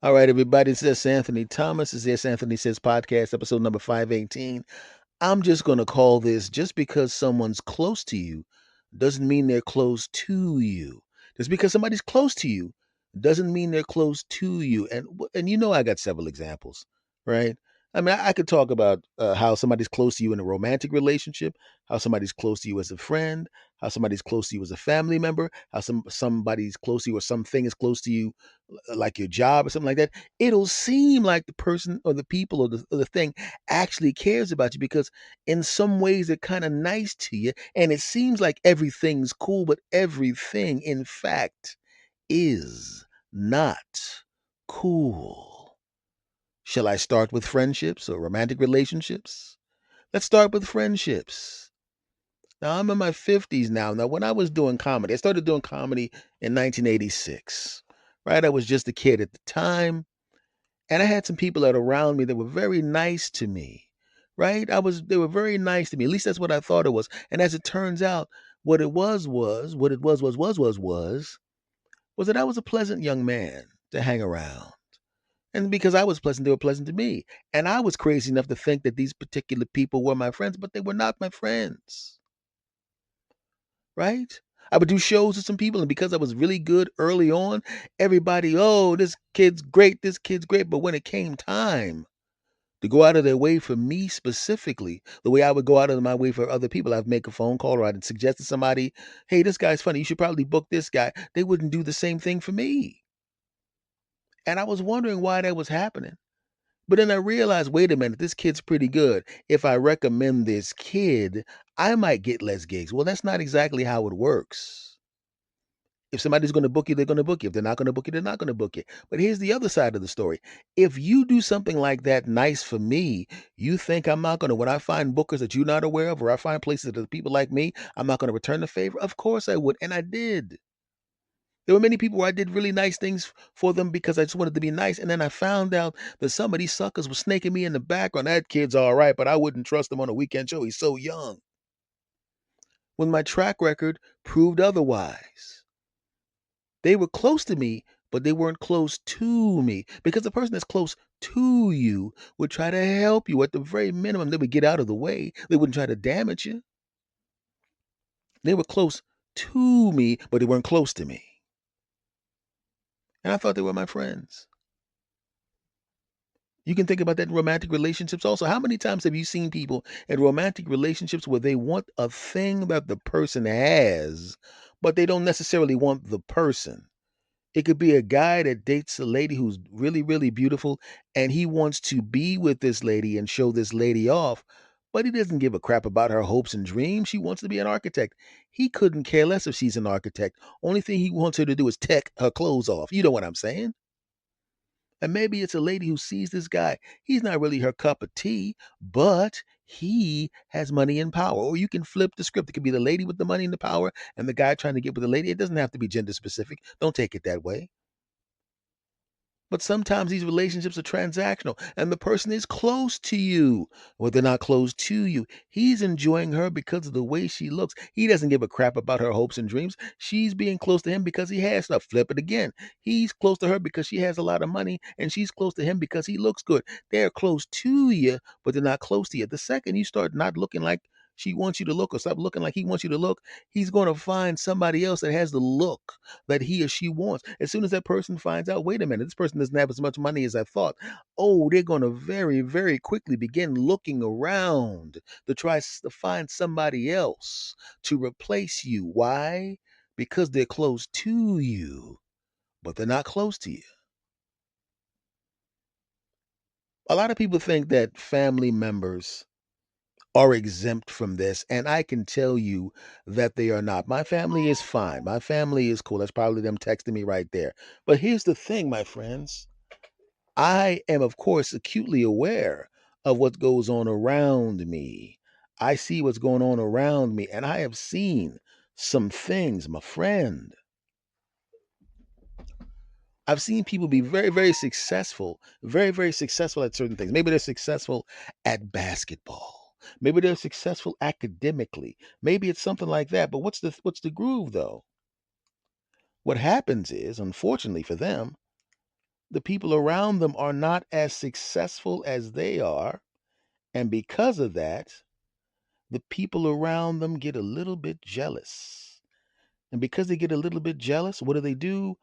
All right, everybody. This is Anthony Thomas. This is Anthony Says Podcast, episode number 518. I'm just going to call this just because someone's close to you doesn't mean they're close to you. Just because somebody's close to you doesn't mean they're close to you. And you know I got several examples, right? I mean, I could talk about how somebody's close to you in a romantic relationship, how somebody's close to you as a friend, how somebody's close to you as a family member, how somebody's close to you or something is close to you, like your job or something like that. It'll seem like the person or the people or the thing actually cares about you because in some ways they're kind of nice to you and it seems like everything's cool, but everything in fact is not cool. Shall I start with friendships or romantic relationships? Let's start with friendships. Now I'm in my 50s now. Now when I was doing comedy, I started doing comedy in 1986. Right? I was just a kid at the time. And I had some people that around me that were very nice to me, right? They were very nice to me. At least that's what I thought it was. And as it turns out, what it was that I was a pleasant young man to hang around. And because I was pleasant, they were pleasant to me. And I was crazy enough to think that these particular people were my friends, but they were not my friends, right? I would do shows with some people, and because I was really good early on, everybody, oh, this kid's great. But when it came time to go out of their way for me specifically, the way I would go out of my way for other people. I'd make a phone call or I'd suggest to somebody, hey, this guy's funny. You should probably book this guy. They wouldn't do the same thing for me. And I was wondering why that was happening. But then I realized, wait a minute, this kid's pretty good. If I recommend this kid, I might get less gigs. Well, that's not exactly how it works. If somebody's going to book you, they're going to book you. If they're not going to book you, they're not going to book you. But here's the other side of the story. If you do something like that nice for me, you think I'm not going to, when I find bookers that you're not aware of, or I find places that are people like me, I'm not going to return the favor? Of course I would. And I did. There were many people where I did really nice things for them because I just wanted to be nice. And then I found out that some of these suckers were snaking me in the background. That kid's all right, but I wouldn't trust him on a weekend show. He's so young. When my track record proved otherwise. They were close to me, but they weren't close to me because the person that's close to you would try to help you at the very minimum. They would get out of the way. They wouldn't try to damage you. They were close to me, but they weren't close to me. And I thought they were my friends. You can think about that in romantic relationships also. How many times have you seen people in romantic relationships where they want a thing that the person has, but they don't necessarily want the person? It could be a guy that dates a lady who's really, really beautiful, and he wants to be with this lady and show this lady off, but he doesn't give a crap about her hopes and dreams. She wants to be an architect. He couldn't care less if she's an architect. Only thing he wants her to do is take her clothes off. You know what I'm saying? And maybe it's a lady who sees this guy. He's not really her cup of tea, but he has money and power. Or you can flip the script. It could be the lady with the money and the power and the guy trying to get with the lady. It doesn't have to be gender specific. Don't take it that way. But sometimes these relationships are transactional and the person is close to you, or they're not close to you. He's enjoying her because of the way she looks. He doesn't give a crap about her hopes and dreams. She's being close to him because he has stuff. Flip it again. He's close to her because she has a lot of money, and she's close to him because he looks good. They're close to you, but they're not close to you. The second you start not looking like she wants you to look or stop looking like he wants you to look, he's going to find somebody else that has the look that he or she wants. As soon as that person finds out, wait a minute, this person doesn't have as much money as I thought. Oh, they're going to very, very quickly begin looking around to to find somebody else to replace you. Why? Because they're close to you, but they're not close to you. A lot of people think that family members are exempt from this, and I can tell you that they are not. My family is fine. My family is cool. That's probably them texting me right there. But here's the thing, my friends. I am, of course, acutely aware of what goes on around me. I see what's going on around me, and I have seen some things, my friend. I've seen people be very, very, very successful at certain things. Maybe they're successful at basketball. Maybe they're successful academically. Maybe it's something like that. But what's the groove though? What happens is, unfortunately for them, the people around them are not as successful as they are. And because of that, the people around them get a little bit jealous. And because they get a little bit jealous, what do?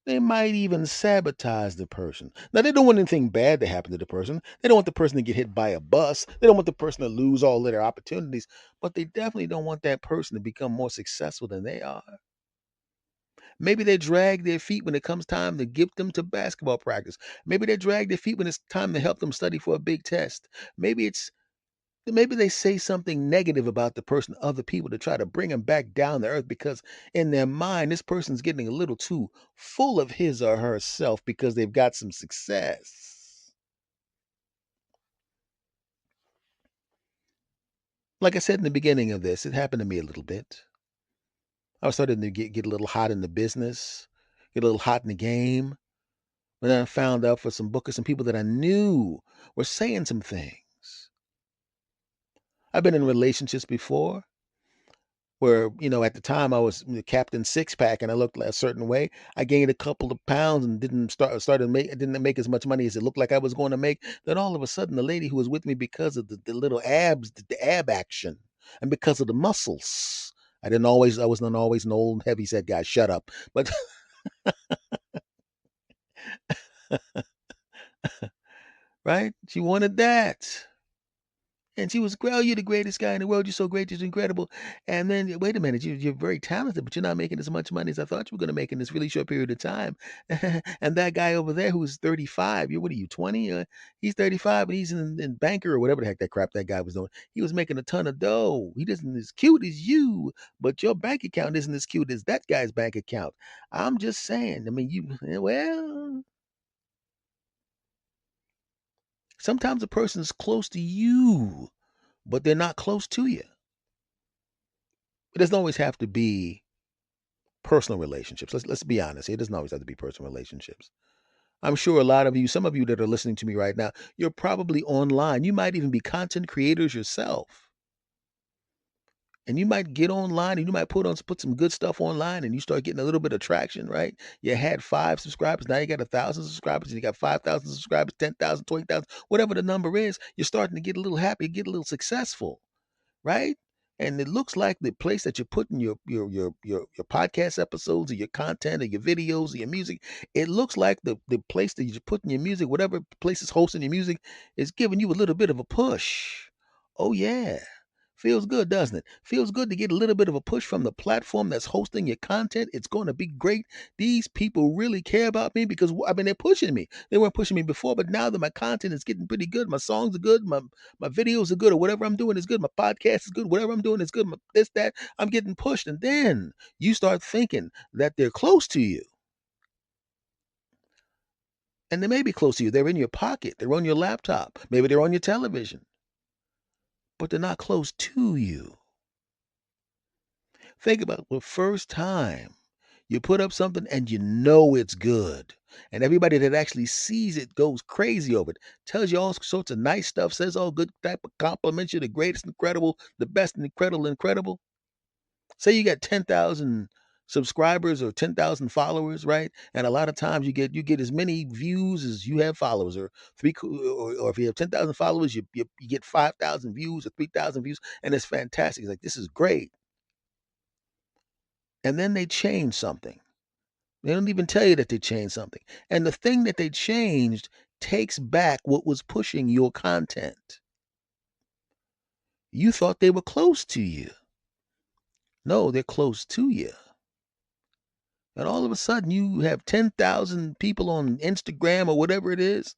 They might even sabotage the person. Now, they don't want anything bad to happen to the person. They don't want the person to get hit by a bus. They don't want the person to lose all of their opportunities. But they definitely don't want that person to become more successful than they are. Maybe they drag their feet when it comes time to get them to basketball practice. Maybe they drag their feet when it's time to help them study for a big test. Maybe they say something negative about the person to other people to try to bring them back down to earth because in their mind, this person's getting a little too full of his or herself because they've got some success. Like I said in the beginning of this, it happened to me a little bit. I was starting to get a little hot in the business, get a little hot in the game. But then I found out for some bookers, some people that I knew were saying some things. I've been in relationships before where, at the time I was the Captain Six Pack and I looked a certain way. I gained a couple of pounds and didn't make as much money as it looked like I was going to make. Then all of a sudden, the lady who was with me because of the little abs, the ab action, and because of the muscles. I wasn't always an old heavy set guy. Shut up. But right, she wanted that. And she was, "Girl, you're the greatest guy in the world. You're so great. You're incredible." And then, wait a minute, you're very talented, but you're not making as much money as I thought you were going to make in this really short period of time. And that guy over there who's 35, what are you, 20? He's 35 and he's in banker or whatever the heck that crap that guy was doing. He was making a ton of dough. He isn't as cute as you, but your bank account isn't as cute as that guy's bank account. I'm just saying. I mean, well, sometimes a person's close to you, but they're not close to you. It doesn't always have to be personal relationships. Let's be honest. It doesn't always have to be personal relationships. I'm sure a lot of you, some of you that are listening to me right now, you're probably online. You might even be content creators yourself. And you might get online and you might put some good stuff online and you start getting a little bit of traction, right? You had 5 subscribers, now you got 1,000 subscribers, and you got 5,000 subscribers, 10,000, 20,000, whatever the number is. You're starting to get a little happy, get a little successful, right? And it looks like the place that you're putting your podcast episodes or your content or your videos or your music, it looks like the place that you're putting your music, whatever place is hosting your music, is giving you a little bit of a push. Oh yeah. Feels good, doesn't it? Feels good to get a little bit of a push from the platform that's hosting your content. It's going to be great. These people really care about me because I mean they're pushing me. They weren't pushing me before, but now that my content is getting pretty good, my songs are good, my videos are good, or whatever I'm doing is good, my podcast is good, whatever I'm doing is good, this, that, I'm getting pushed. And then you start thinking that they're close to you. And they may be close to you. They're in your pocket, they're on your laptop, maybe they're on your television, but they're not close to you. Think about the first time you put up something and you know it's good. And everybody that actually sees it goes crazy over it. Tells you all sorts of nice stuff, says all good type of compliments you, the greatest incredible, the best incredible. Say you got 10,000 subscribers or 10,000 followers, right? And a lot of times you get as many views as you have followers, or or if you have 10,000 followers, you get 5,000 views or 3,000 views, and it's fantastic. It's like this is great. And then they change something. They don't even tell you that they changed something. And the thing that they changed takes back what was pushing your content. You thought they were close to you. No, they're close to you. And all of a sudden, you have 10,000 people on Instagram or whatever it is,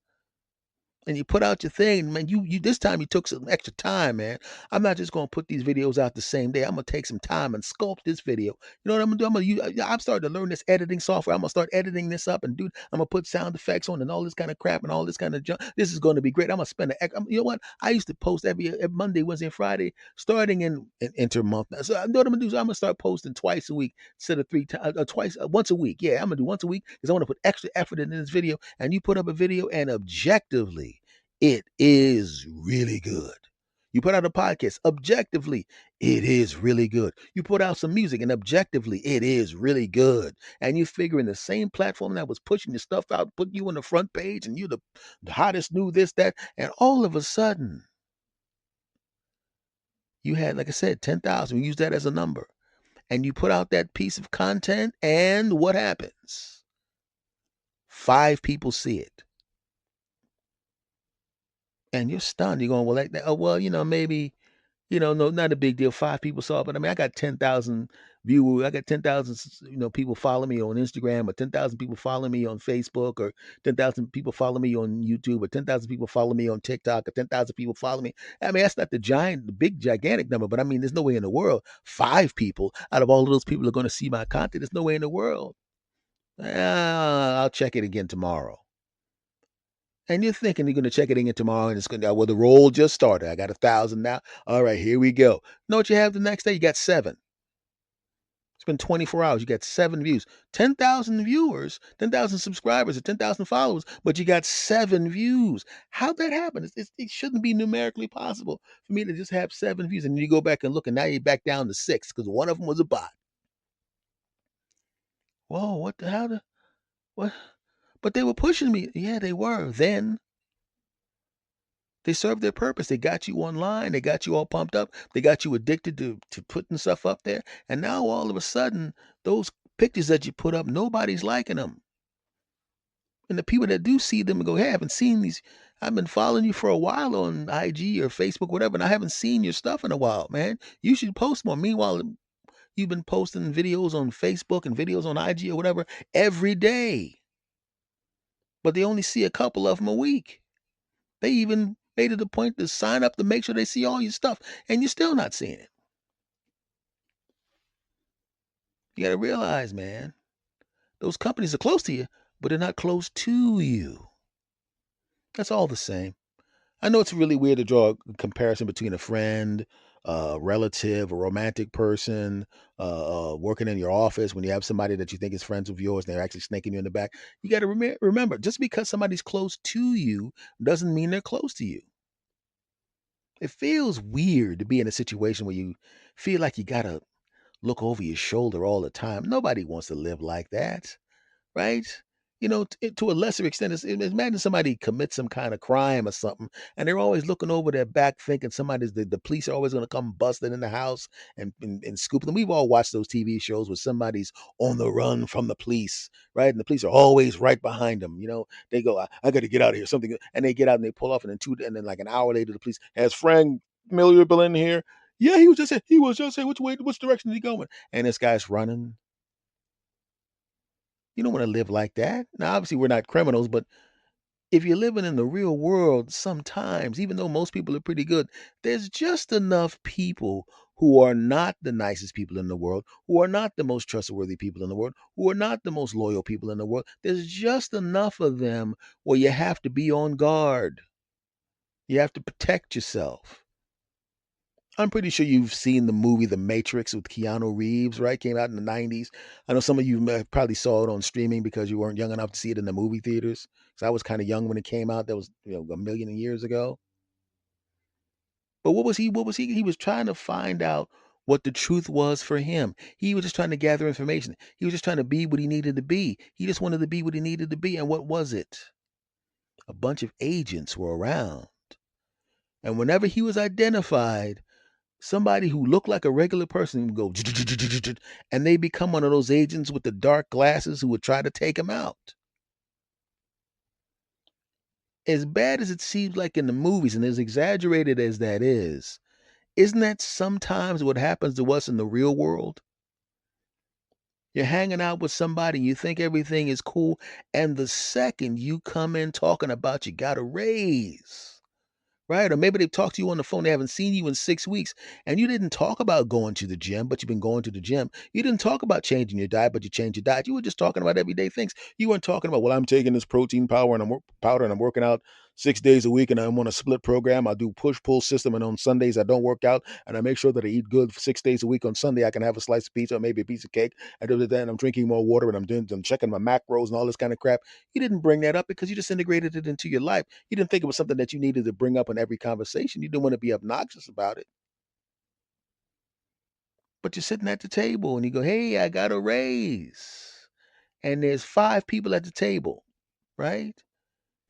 and you put out your thing, man. You this time you took some extra time, man. I'm not just gonna put these videos out the same day. I'm gonna take some time and sculpt this video. You know what I'm gonna do? I'm starting to learn this editing software. I'm gonna start editing this up and I'm gonna put sound effects on and all this kind of crap and all this kind of junk. This is gonna be great. I'm gonna spend you know what? I used to post every Monday, Wednesday, and Friday, starting in intermonth. So I know what I'm gonna do. So I'm gonna start posting twice a week instead of once a week. Yeah, I'm gonna do once a week because I want to put extra effort in this video. And you put up a video and objectively it is really good. You put out a podcast, objectively, it is really good. You put out some music, and objectively, it is really good. And you figure in the same platform that was pushing your stuff out, putting you on the front page, and you the hottest new this, that, and all of a sudden, you had, like I said, 10,000. We use that as a number. And you put out that piece of content, and what happens? 5 people see it. And you're stunned. You're going, well, like that. Oh, well, maybe, no, not a big deal. 5 people saw it, but I mean, I got 10,000 viewers. I got 10,000, people follow me on Instagram, or 10,000 people follow me on Facebook, or 10,000 people follow me on YouTube, or 10,000 people follow me on TikTok, or 10,000 people follow me. I mean, that's not the big, gigantic number, but I mean, there's no way in the world 5 people out of all of those people are going to see my content. There's no way in the world. I'll check it again tomorrow. And you're thinking you're going to check it again tomorrow, and it's going to, well, the roll just started. I got 1,000 now. All right, here we go. Know what you have the next day? You got 7. It's been 24 hours. You got 7 views, 10,000 viewers, 10,000 subscribers, or 10,000 followers, but you got 7 views. How'd that happen? It shouldn't be numerically possible for me to just have 7 views. And then you go back and look, and now you're back down to 6 because one of them was a bot. Whoa, what the hell? What? But they were pushing me. Yeah, they were. Then they served their purpose. They got you online. They got you all pumped up. They got you addicted to putting stuff up there. And now all of a sudden, those pictures that you put up, nobody's liking them. And the people that do see them and go, hey, I haven't seen these. I've been following you for a while on IG or Facebook, whatever, and I haven't seen your stuff in a while, man. You should post more. Meanwhile, you've been posting videos on Facebook and videos on IG or whatever every day. But they only see a couple of them a week. They even made it a point to sign up to make sure they see all your stuff, and you're still not seeing it. You got to realize, man, those companies are close to you, but they're not close to you. That's all the same. I know it's really weird to draw a comparison between a friend, a relative, a romantic person, working in your office when you have somebody that you think is friends of yours and they're actually snaking you in the back. You got to remember, just because somebody's close to you doesn't mean they're close to you. It feels weird to be in a situation where you feel like you got to look over your shoulder all the time. Nobody wants to live like that, right? To a lesser extent, imagine somebody commits some kind of crime or something, and they're always looking over their back, thinking the police are always going to come busting in the house and scoop them. We've all watched those TV shows where somebody's on the run from the police, right? And the police are always right behind them. They go, I got to get out of here, something, and they get out and they pull off, and then like an hour later, the police has Frank Miller Bill in here. Yeah, he was just here. Which direction is he going? And this guy's running. You don't want to live like that. Now, obviously, we're not criminals, but if you're living in the real world, sometimes, even though most people are pretty good, there's just enough people who are not the nicest people in the world, who are not the most trustworthy people in the world, who are not the most loyal people in the world. There's just enough of them where you have to be on guard. You have to protect yourself. I'm pretty sure you've seen the movie The Matrix with Keanu Reeves, right? Came out in the 90s. I know some of you probably saw it on streaming because you weren't young enough to see it in the movie theaters. Because I was kind of young when it came out. That was, a million years ago. But what was he? What was he? He was trying to find out what the truth was for him. He was just trying to gather information. He was just trying to be what he needed to be. He just wanted to be what he needed to be. And what was it? A bunch of agents were around. And whenever he was identified, somebody who looked like a regular person would go, and they become one of those agents with the dark glasses who would try to take him out. As bad as it seems like in the movies, and as exaggerated as that is, isn't that sometimes what happens to us in the real world? You're hanging out with somebody, you think everything is cool, and the second you come in talking about you got a raise, right? Or maybe they've talked to you on the phone. They haven't seen you in 6 weeks, and you didn't talk about going to the gym, but you've been going to the gym. You didn't talk about changing your diet, but you changed your diet. You were just talking about everyday things. You weren't talking about, well, I'm taking this protein powder and I'm working out 6 days a week and I'm on a split program. I do push pull system, and on Sundays I don't work out, and I make sure that I eat good for 6 days a week. On Sunday I can have a slice of pizza or maybe a piece of cake. And other than that, I'm drinking more water and I'm checking my macros and all this kind of crap. You didn't bring that up because you just integrated it into your life. You didn't think it was something that you needed to bring up in every conversation. You didn't want to be obnoxious about it. But you're sitting at the table and you go, "Hey, I got a raise." And there's 5 people at the table, right?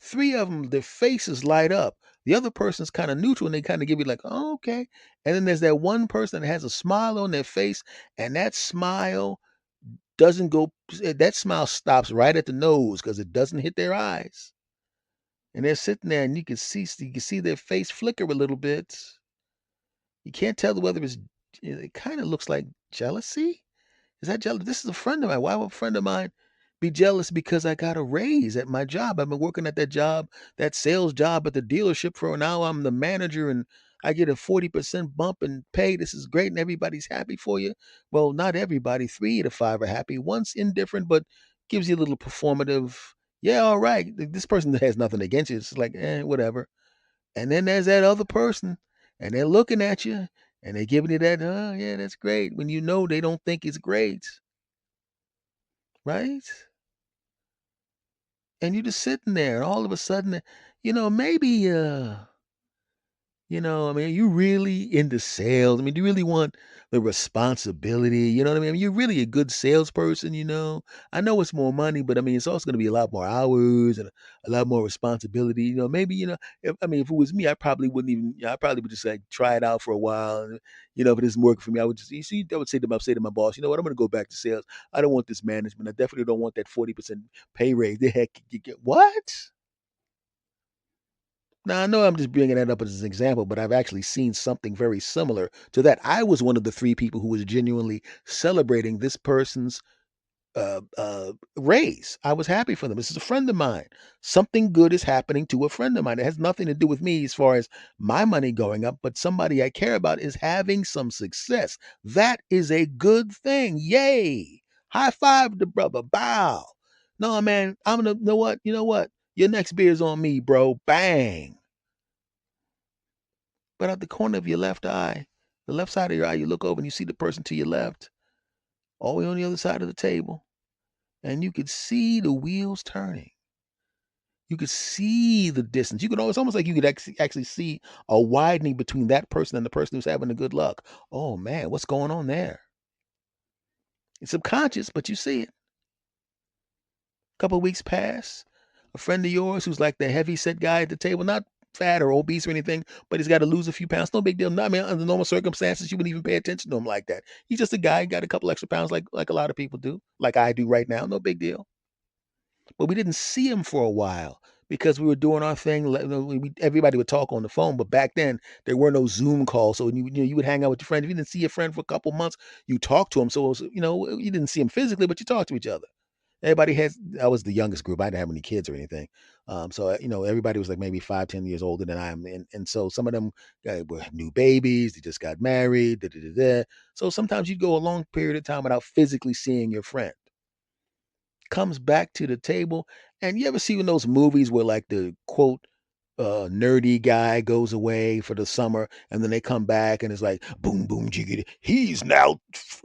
3 of them, their faces light up. The other person's kinda neutral, and they kinda give you like, "Oh, okay." And then there's that one person that has a smile on their face, and that smile doesn't go that smile stops right at the nose because it doesn't hit their eyes. And they're sitting there, and you can see their face flicker a little bit. You can't tell whether it kinda looks like jealousy. Is that jealous? This is a friend of mine. Why would a friend of mine be jealous because I got a raise at my job? I've been working at that job, that sales job at the dealership for now. I'm the manager and I get a 40% bump in pay. This is great and everybody's happy for you. Well, not everybody. 3 to 5 are happy. One's indifferent, but gives you a little performative. Yeah, all right. This person has nothing against you. It's like, whatever. And then there's that other person, and they're looking at you, and they're giving you that, "Oh, yeah, that's great," when you know they don't think it's great, right? And you're just sitting there, and all of a sudden, maybe, I mean, you really into sales? I mean, do you really want the responsibility? You know what I mean? You're really a good salesperson. I know it's more money, but I mean, it's also going to be a lot more hours and a lot more responsibility. Maybe, if it was me, I probably wouldn't even, I probably would just like try it out for a while. And, if it isn't working for me, I would just, you see, I would say to my boss, you know what, I'm going to go back to sales. I don't want this management. I definitely don't want that 40% pay raise. The heck, you get what? Now, I know I'm just bringing that up as an example, but I've actually seen something very similar to that. I was one of the 3 people who was genuinely celebrating this person's raise. I was happy for them. This is a friend of mine. Something good is happening to a friend of mine. It has nothing to do with me as far as my money going up, but somebody I care about is having some success. That is a good thing. Yay! High five the brother. Bow. No, man, I'm gonna. Know what? You know what? Your next beer's on me, bro. Bang. But at the corner of your left eye, the left side of your eye, you look over and you see the person to your left, all the way on the other side of the table, and you could see the wheels turning. You could see the distance. It's almost like you could actually see a widening between that person and the person who's having the good luck. Oh man, what's going on there? It's subconscious, but you see it. Couple of weeks pass. A friend of yours who's like the heavy set guy at the table, not fat or obese or anything, but he's got to lose a few pounds. No big deal. No, I mean, under normal circumstances, you wouldn't even pay attention to him like that. He's just a guy, got a couple extra pounds like a lot of people do, like I do right now. No big deal. But we didn't see him for a while because we were doing our thing. Everybody would talk on the phone, but back then there were no Zoom calls. So you would hang out with your friend. If you didn't see your friend for a couple months, you talked to him. So it was, you didn't see him physically, but you talked to each other. Everybody has. I was the youngest group. I didn't have any kids or anything. So everybody was like maybe 5, 10 years older than I am, and so some of them were new babies. They just got married. Da, da, da, da. So sometimes you'd go a long period of time without physically seeing your friend. Comes back to the table, and you ever see in those movies where like the quote nerdy guy goes away for the summer, and then they come back, and it's like boom, boom, jiggity. He's now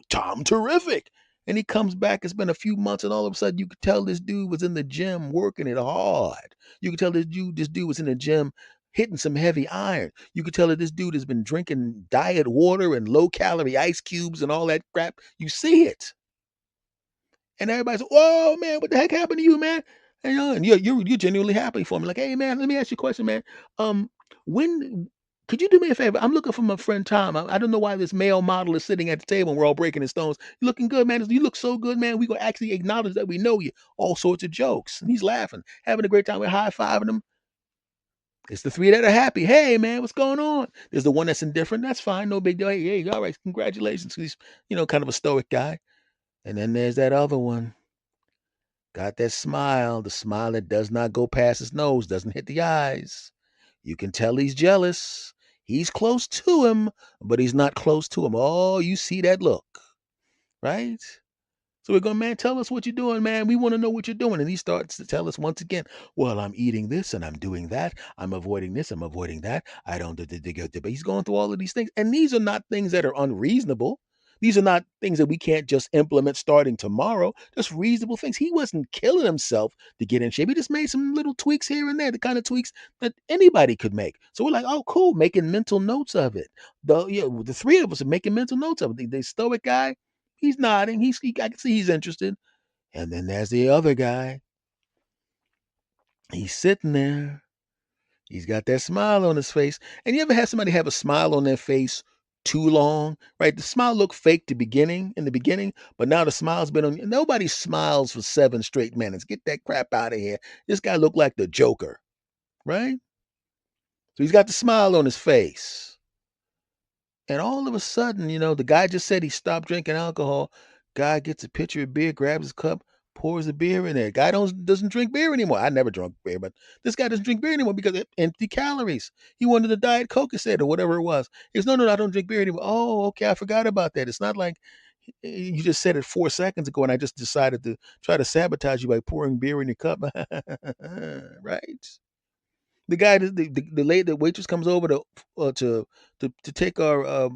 Tom Terrific, and he comes back. It's been a few months, and all of a sudden, you could tell this dude was in the gym working it hard. You could tell this dude was in the gym hitting some heavy iron. You could tell that this dude has been drinking diet water and low calorie ice cubes and all that crap. You see it. And everybody's, "Whoa, man, what the heck happened to you, man?" And you're genuinely happy for me. Like, "Hey, man, let me ask you a question, man. Um, when could you do me a favor? I'm looking for my friend Tom. I don't know why this male model is sitting at the table and we're all breaking his stones. You looking good, man. You look so good, man. We gonna actually acknowledge that we know you." All sorts of jokes. And he's laughing, having a great time. We're high fiving him. It's the 3 that are happy. "Hey, man, what's going on?" There's the one that's indifferent. That's fine, no big deal. Hey, all right, congratulations. He's, kind of a stoic guy. And then there's that other one. Got that smile, the smile that does not go past his nose, doesn't hit the eyes. You can tell he's jealous. He's close to him, but he's not close to him. Oh, you see that look, right? So we're going, man, tell us what you're doing, man. We want to know what you're doing. And he starts to tell us once again, well, I'm eating this and I'm doing that. I'm avoiding this. I'm avoiding that. I don't, but he's going through all of these things. And these are not things that are unreasonable. These are not things that we can't just implement starting tomorrow. Just reasonable things. He wasn't killing himself to get in shape. He just made some little tweaks here and there, the kind of tweaks that anybody could make. So we're like, oh, cool, making mental notes of it. The three of us are making mental notes of it. The stoic guy, he's nodding. I can see he's interested. And then there's the other guy. He's sitting there. He's got that smile on his face. And you ever had somebody have a smile on their face too long? Right? The smile looked fake in the beginning, but now the smile's been on. Nobody smiles for 7 straight minutes. Get that crap out of here. This guy looked like the Joker, right? So he's got the smile on his face. And all of a sudden, the guy just said he stopped drinking alcohol. Guy gets a pitcher of beer, grabs his cup, pours the beer in there. Guy doesn't drink beer anymore. I never drunk beer, but this guy doesn't drink beer anymore because empty calories. He wanted a Diet Coke instead or whatever it was. He goes, no, I don't drink beer anymore. Oh, okay, I forgot about that. It's not like you just said it 4 seconds ago and I just decided to try to sabotage you by pouring beer in your cup. Right? The guy, the lady, the waitress comes over to take our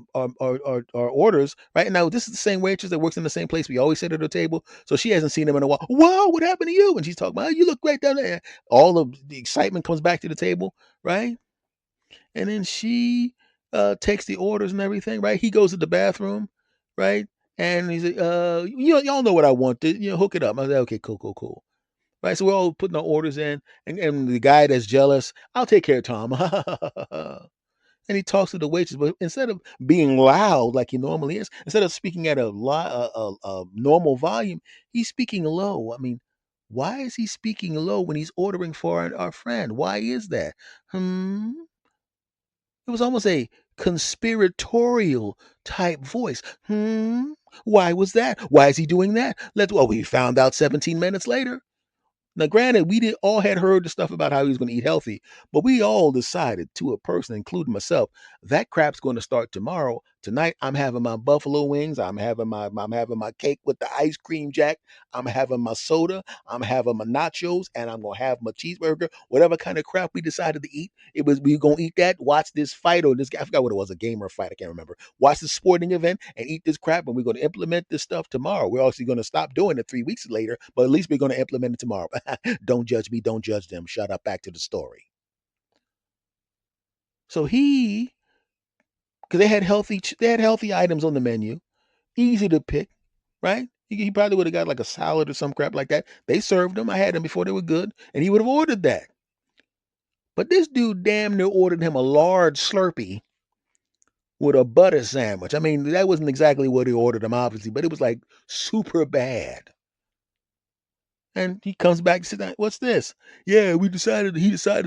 orders. Right now, this is the same waitress that works in the same place we always sit at her table. So she hasn't seen him in a while. Whoa, what happened to you? And she's talking about, oh, you look great down there. All of the excitement comes back to the table, right? And then she takes the orders and everything, right? He goes to the bathroom, right? And he's like, y'all know what I want. Hook it up. I was like, okay, cool. Right, so we're all putting our orders in, and the guy that's jealous, I'll take care of Tom. And he talks to the waitress, but instead of being loud like he normally is, instead of speaking at a normal volume, he's speaking low. I mean, why is he speaking low when he's ordering for our friend? Why is that? Hmm. It was almost a conspiratorial type voice. Hmm. Why was that? Why is he doing that? We found out 17 minutes later. Now, granted, we did all had heard the stuff about how he was going to eat healthy, but we all decided to a person, including myself, that crap's going to start tomorrow. Tonight, I'm having my buffalo wings. I'm having my cake with the ice cream jack. I'm having my soda. I'm having my nachos, and I'm gonna have my cheeseburger. Whatever kind of crap we decided to eat, it was we gonna eat that. Watch this fight or this guy. I forgot what it was, a gamer fight. I can't remember. Watch the sporting event and eat this crap, and we're gonna implement this stuff tomorrow. We're actually gonna stop doing it 3 weeks later, but at least we're gonna implement it tomorrow. Don't judge me. Don't judge them. Shut up. Back to the story. So because they had healthy items on the menu, easy to pick, right? He probably would have got like a salad or some crap like that. They served them. I had them before they were good, and he would have ordered that. But this dude damn near ordered him a large Slurpee with a butter sandwich. I mean, that wasn't exactly what he ordered him, obviously, but it was like super bad. And he comes back and says, "What's this?" Yeah, he decided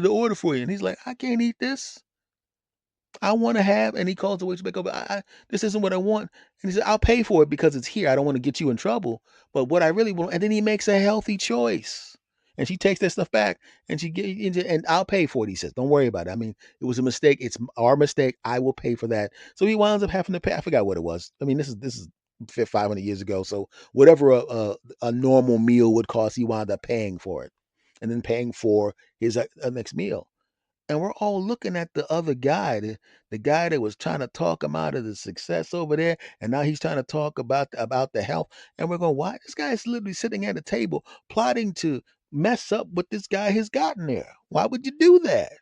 to order for you. And he's like, I can't eat this. I want to have, and he calls the waitress back over. This isn't what I want. And he said, I'll pay for it because it's here. I don't want to get you in trouble. But what I really want, and then he makes a healthy choice. And she takes that stuff back and and I'll pay for it. He says, don't worry about it. I mean, it was a mistake. It's our mistake. I will pay for that. So he winds up having to pay. I forgot what it was. I mean, this is 500 years ago. So whatever a normal meal would cost, he wound up paying for it and then paying for his next meal. And we're all looking at the other guy, the guy that was trying to talk him out of the success over there, and now he's trying to talk about the health. And we're going, why? This guy is literally sitting at a table plotting to mess up what this guy has gotten there. Why would you do that?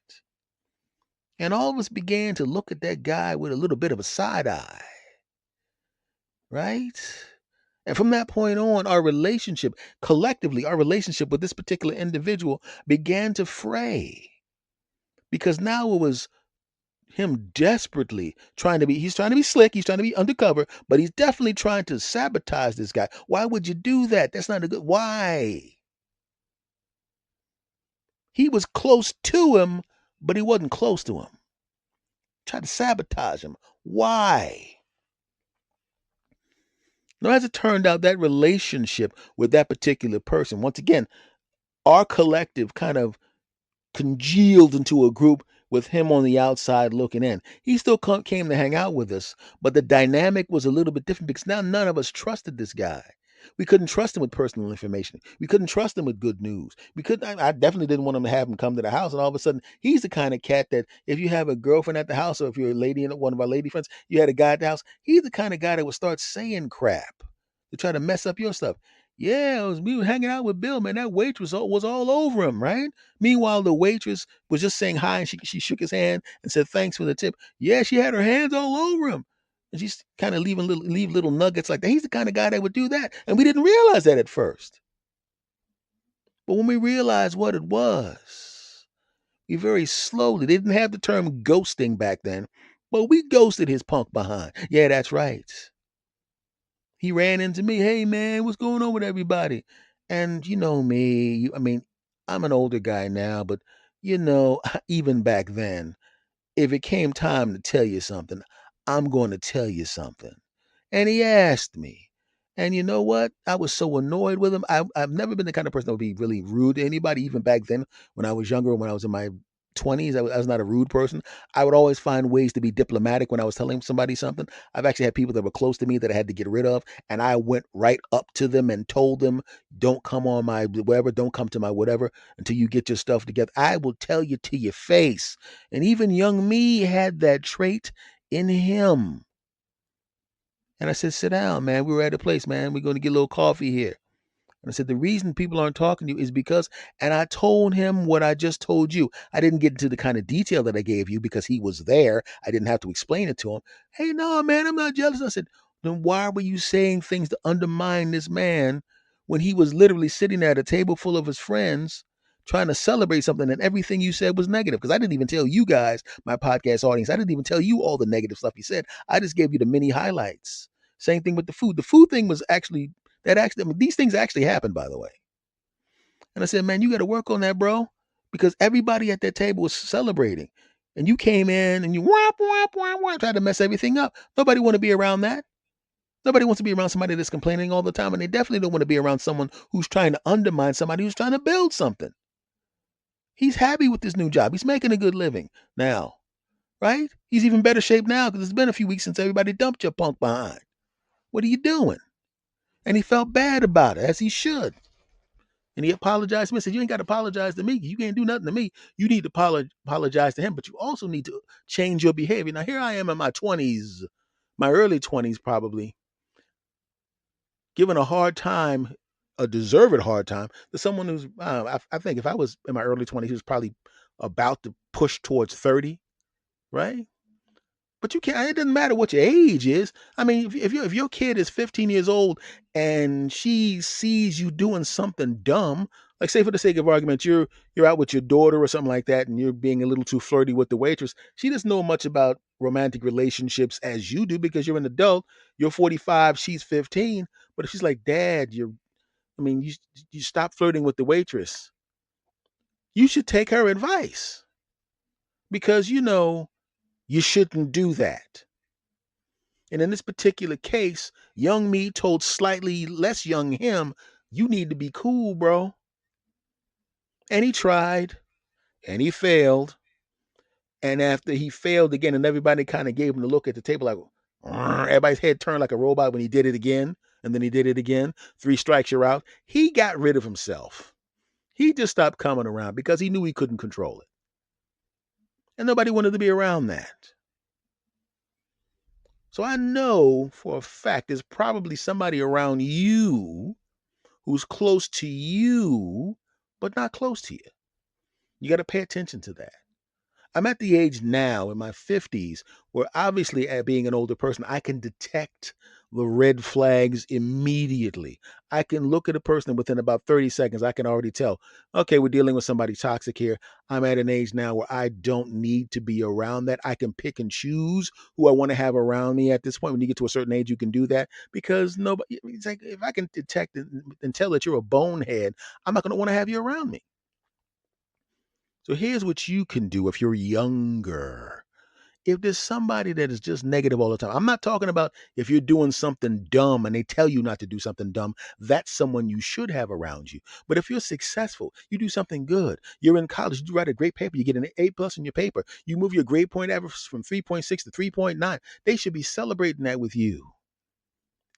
And all of us began to look at that guy with a little bit of a side eye, right? And from that point on, collectively, our relationship with this particular individual began to fray because now it was him desperately he's trying to be slick, he's trying to be undercover, but he's definitely trying to sabotage this guy. Why would you do that? That's not a good why. He was close to him, but he wasn't close to him. Tried to sabotage him. Why? Now, as it turned out, that relationship with that particular person, once again, our collective kind of congealed into a group with him on the outside looking in. He still came to hang out with us, but the dynamic was a little bit different because now none of us trusted this guy. We couldn't trust him with personal information. We couldn't trust him with good news. We couldn't. I definitely didn't want him to have him come to the house, and all of a sudden, he's the kind of cat that if you have a girlfriend at the house, or if you're a lady and one of our lady friends, you had a guy at the house. He's the kind of guy that would start saying crap to try to mess up your stuff. Yeah, we were hanging out with Bill, man. That waitress was all over him, right? Meanwhile, the waitress was just saying hi, and she shook his hand and said thanks for the tip. Yeah, she had her hands all over him. And she's kind of leave little nuggets like that. He's the kind of guy that would do that. And we didn't realize that at first. But when we realized what it was, we very slowly, they didn't have the term ghosting back then, but we ghosted his punk behind. Yeah, that's right. He ran into me. Hey, man, what's going on with everybody? And you know me. I mean, I'm an older guy now, but even back then, if it came time to tell you something, I'm going to tell you something. And he asked me. And you know what? I was so annoyed with him. I've never been the kind of person that would be really rude to anybody, even back then when I was younger, when I was in my 20s. I was not a rude person. I would always find ways to be diplomatic when I was telling somebody something. I've actually had people that were close to me that I had to get rid of. And I went right up to them and told them, don't come on my whatever, don't come to my whatever until you get your stuff together. I will tell you to your face. And even young me had that trait in him. And I said, sit down, man. We were at a place, man. We're going to get a little coffee here. And I said, the reason people aren't talking to you is because, and I told him what I just told you. I didn't get into the kind of detail that I gave you because he was there. I didn't have to explain it to him. Hey, no, man, I'm not jealous. I said, then why were you saying things to undermine this man when he was literally sitting at a table full of his friends trying to celebrate something and everything you said was negative? Because I didn't even tell you guys, my podcast audience, I didn't even tell you all the negative stuff he said. I just gave you the mini highlights. Same thing with the food. The food thing was actually I mean, these things actually happen, by the way. And I said, man, you got to work on that, bro, because everybody at that table was celebrating, and you came in and you whop whop whop whop, tried to mess everything up. Nobody want to be around that. Nobody wants to be around somebody that's complaining all the time, and they definitely don't want to be around someone who's trying to undermine somebody who's trying to build something. He's happy with this new job. He's making a good living now, right? He's even better shape now because it's been a few weeks since everybody dumped your punk behind. What are you doing? And he felt bad about it, as he should. And he apologized to me. I said, you ain't got to apologize to me. You can't do nothing to me. You need to apologize to him, but you also need to change your behavior. Now, here I am in my 20s, my early 20s, probably, giving a hard time, a deserved hard time, to someone who's, I think if I was in my early 20s, he was probably about to push towards 30, right? But you can't. It doesn't matter what your age is. I mean, if your kid is 15 years old and she sees you doing something dumb, like say for the sake of argument, you're out with your daughter or something like that, and you're being a little too flirty with the waitress. She doesn't know much about romantic relationships as you do because you're an adult. You're 45, she's 15. But if she's like, Dad, I mean, you stop flirting with the waitress. You should take her advice because you shouldn't do that. And in this particular case, young me told slightly less young him, you need to be cool, bro. And he tried and he failed. And after he failed again, and everybody kind of gave him the look at the table like, everybody's head turned like a robot when he did it again. And then he did it again. 3 strikes, you're out. He got rid of himself. He just stopped coming around because he knew he couldn't control it. And nobody wanted to be around that. So I know for a fact there's probably somebody around you who's close to you, but not close to you. You got to pay attention to that. I'm at the age now in my 50s where obviously, at being an older person, I can detect the red flags immediately. I can look at a person and within about 30 seconds, I can already tell, okay, we're dealing with somebody toxic here. I'm at an age now where I don't need to be around that. I can pick and choose who I want to have around me at this point. When you get to a certain age, you can do that because nobody, it's like if I can detect and tell that you're a bonehead, I'm not going to want to have you around me. So here's what you can do if you're younger. If there's somebody that is just negative all the time, I'm not talking about if you're doing something dumb and they tell you not to do something dumb, that's someone you should have around you. But if you're successful, you do something good, you're in college, you write a great paper, you get an A plus in your paper, you move your grade point average from 3.6 to 3.9, they should be celebrating that with you.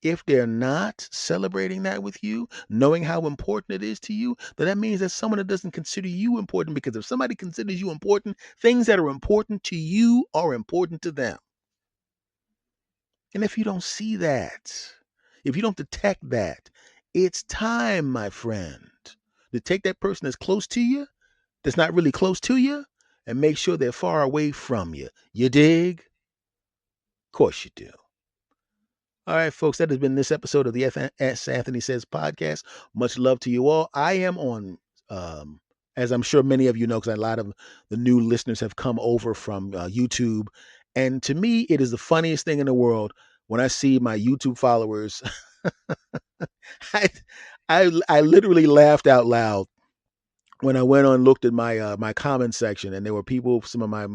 If they're not celebrating that with you, knowing how important it is to you, then that means that someone that doesn't consider you important, because if somebody considers you important, things that are important to you are important to them. And if you don't see that, if you don't detect that, it's time, my friend, to take that person that's close to you, that's not really close to you, and make sure they're far away from you. You dig? Of course you do. All right, folks, that has been this episode of the S. Anthony Says podcast. Much love to you all. I am on, as I'm sure many of you know, because a lot of the new listeners have come over from YouTube. And to me, it is the funniest thing in the world when I see my YouTube followers. I, I literally laughed out loud when I went on and looked at my comment section, and there were people, some of my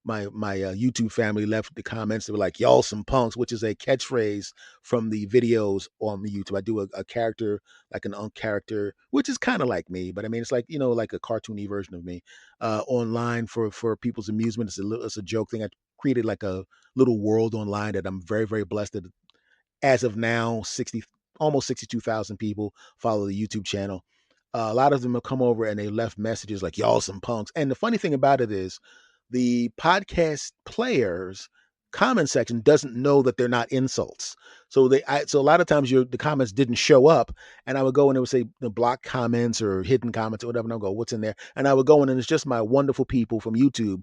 YouTube family left the comments. They were like, "Y'all some punks," which is a catchphrase from the videos on the YouTube. I do a character, like an character, which is kind of like me, but I mean, it's like, like a cartoony version of me, online for people's amusement. It's a joke thing. I created like a little world online that I'm very, very blessed that as of now, almost 62,000 people follow the YouTube channel. A lot of them have come over and they left messages like, "Y'all some punks." And the funny thing about it is the podcast players comment section doesn't know that they're not insults. So a lot of times the comments didn't show up, and I would go and it would say the block comments or hidden comments or whatever, and I'll go, "What's in there?" And I would go in, and it's just my wonderful people from YouTube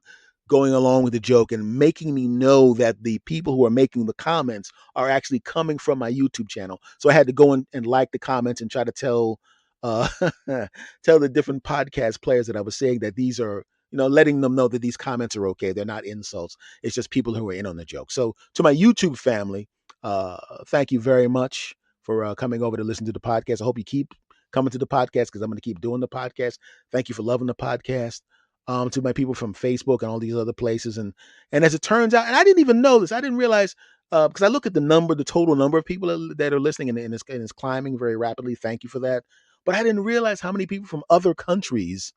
going along with the joke and making me know that the people who are making the comments are actually coming from my YouTube channel. So I had to go in and like the comments and try to tell uh, tell the different podcast players that I was saying that these are, letting them know that these comments are okay. They're not insults. It's just people who are in on the joke. So to my YouTube family, thank you very much for coming over to listen to the podcast. I hope you keep coming to the podcast because I'm going to keep doing the podcast. Thank you for loving the podcast. To my people from Facebook and all these other places, and as it turns out, and I didn't even know this, I didn't realize, because I look at the total number of people that are listening, and it's climbing very rapidly. Thank you for that. But I didn't realize how many people from other countries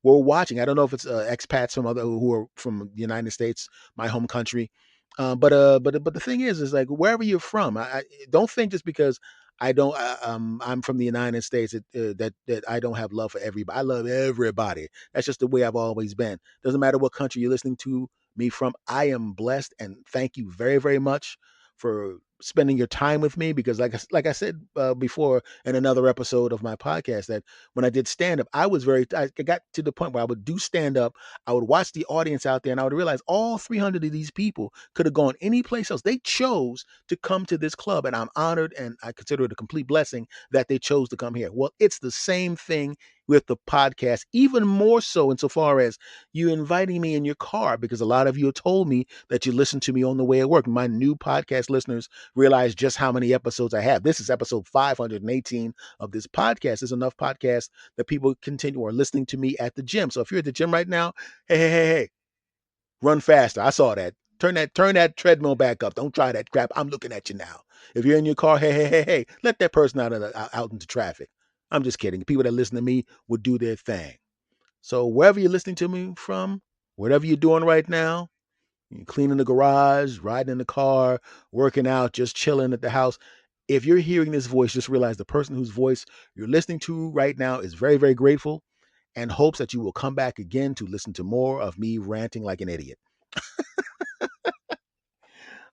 were watching. I don't know if it's expats from other who are from the United States, my home country. But the thing is like wherever you're from, I don't think just because I don't I'm from the United States that I don't have love for everybody. I love everybody. That's just the way I've always been. Doesn't matter what country you're listening to me from. I am blessed, and thank you very, very much for spending your time with me, because like I said before in another episode of my podcast, that when I did stand up, I got to the point where I would do stand up. I would watch the audience out there, and I would realize all 300 of these people could have gone any place else. They chose to come to this club, and I'm honored, and I consider it a complete blessing that they chose to come here. Well, it's the same thing with the podcast, even more so insofar as you inviting me in your car, because a lot of you have told me that you listen to me on the way at work. My new podcast listeners realize just how many episodes I have. This is episode 518 of this podcast. There's enough podcasts that people continue or listening to me at the gym. So if you're at the gym right now, hey, run faster. I saw that. Turn that treadmill back up. Don't try that crap. I'm looking at you now. If you're in your car, hey, let that person out into traffic. I'm just kidding. People that listen to me would do their thing. So wherever you're listening to me from, whatever you're doing right now, you're cleaning the garage, riding in the car, working out, just chilling at the house. If you're hearing this voice, just realize the person whose voice you're listening to right now is very, very grateful and hopes that you will come back again to listen to more of me ranting like an idiot.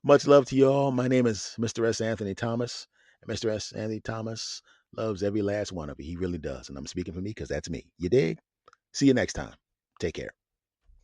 Much love to you all. My name is Mr. S. Anthony Thomas. And Mr. S. Anthony Thomas loves every last one of you. He really does. And I'm speaking for me because that's me. You dig? See you next time. Take care.